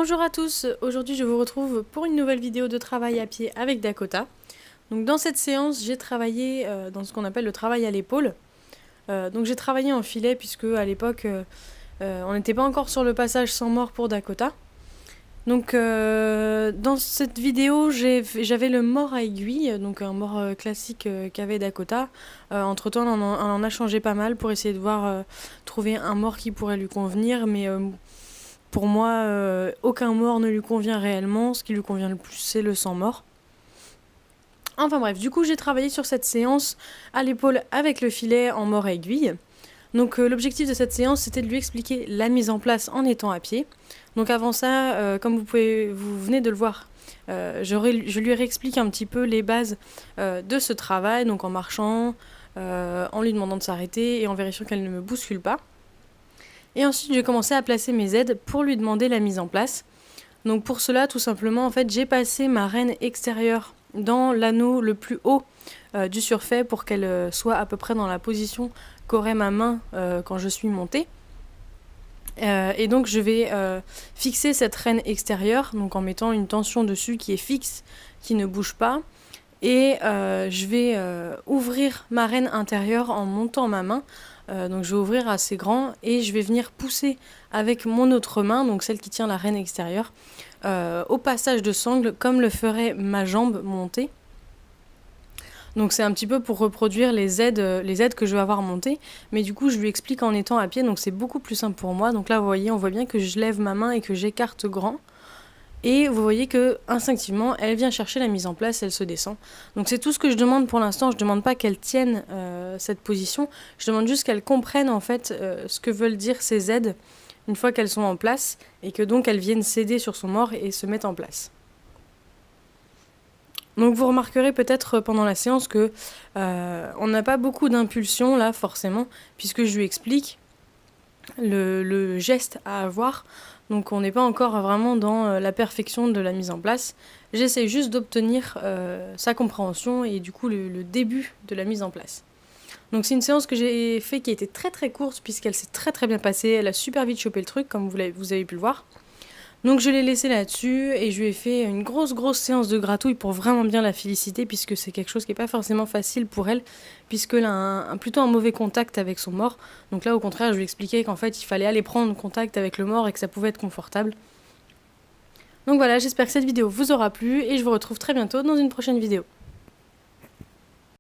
Bonjour à tous, aujourd'hui je vous retrouve pour une nouvelle vidéo de travail à pied avec Dakota. Donc dans cette séance j'ai travaillé dans ce qu'on appelle le travail à l'épaule. Donc j'ai travaillé en filet puisque à l'époque on n'était pas encore sur le passage sans mort pour Dakota. Donc dans cette vidéo j'avais le mort à aiguille, donc un mort classique qu'avait Dakota. Entre temps on en a changé pas mal pour essayer de voir trouver un mort qui pourrait lui convenir, mais pour moi, aucun mort ne lui convient réellement. Ce qui lui convient le plus, c'est le sans mort. Enfin bref, du coup, j'ai travaillé sur cette séance à l'épaule avec le filet en mort à aiguille. Donc l'objectif de cette séance, c'était de lui expliquer la mise en place en étant à pied. Donc avant ça, comme vous venez de le voir, je lui réexplique un petit peu les bases de ce travail, donc en marchant, en lui demandant de s'arrêter et en vérifiant qu'elle ne me bouscule pas. Et ensuite, j'ai commencé à placer mes aides pour lui demander la mise en place. Donc pour cela, tout simplement, en fait, j'ai passé ma rêne extérieure dans l'anneau le plus haut du surfait pour qu'elle soit à peu près dans la position qu'aurait ma main quand je suis montée. Et donc je vais fixer cette rêne extérieure, donc en mettant une tension dessus qui est fixe, qui ne bouge pas. Et je vais ouvrir ma rêne intérieure en montant ma main. Donc je vais ouvrir assez grand et je vais venir pousser avec mon autre main, donc celle qui tient la rêne extérieure, au passage de sangle comme le ferait ma jambe montée. Donc c'est un petit peu pour reproduire les aides que je vais avoir montées, mais du coup je lui explique en étant à pied, donc c'est beaucoup plus simple pour moi. Donc là vous voyez, on voit bien que je lève ma main et que j'écarte grand. Et vous voyez que instinctivement, elle vient chercher la mise en place, elle se descend. Donc c'est tout ce que je demande pour l'instant. Je ne demande pas qu'elle tienne cette position. Je demande juste qu'elle comprenne en fait ce que veulent dire ces aides une fois qu'elles sont en place et que donc elles viennent céder sur son mort et se mettre en place. Donc vous remarquerez peut-être pendant la séance que on n'a pas beaucoup d'impulsion là forcément, puisque je lui explique le geste à avoir. Donc on n'est pas encore vraiment dans la perfection de la mise en place. J'essaie juste d'obtenir sa compréhension et du coup le début de la mise en place. Donc c'est une séance que j'ai fait qui a été très très courte puisqu'elle s'est très très bien passée. Elle a super vite chopé le truc comme vous avez pu le voir. Donc je l'ai laissée là-dessus et je lui ai fait une grosse séance de gratouille pour vraiment bien la féliciter puisque c'est quelque chose qui n'est pas forcément facile pour elle puisqu'elle a plutôt un mauvais contact avec son mort. Donc là au contraire je lui expliquais qu'en fait il fallait aller prendre contact avec le mort et que ça pouvait être confortable. Donc voilà, j'espère que cette vidéo vous aura plu et je vous retrouve très bientôt dans une prochaine vidéo.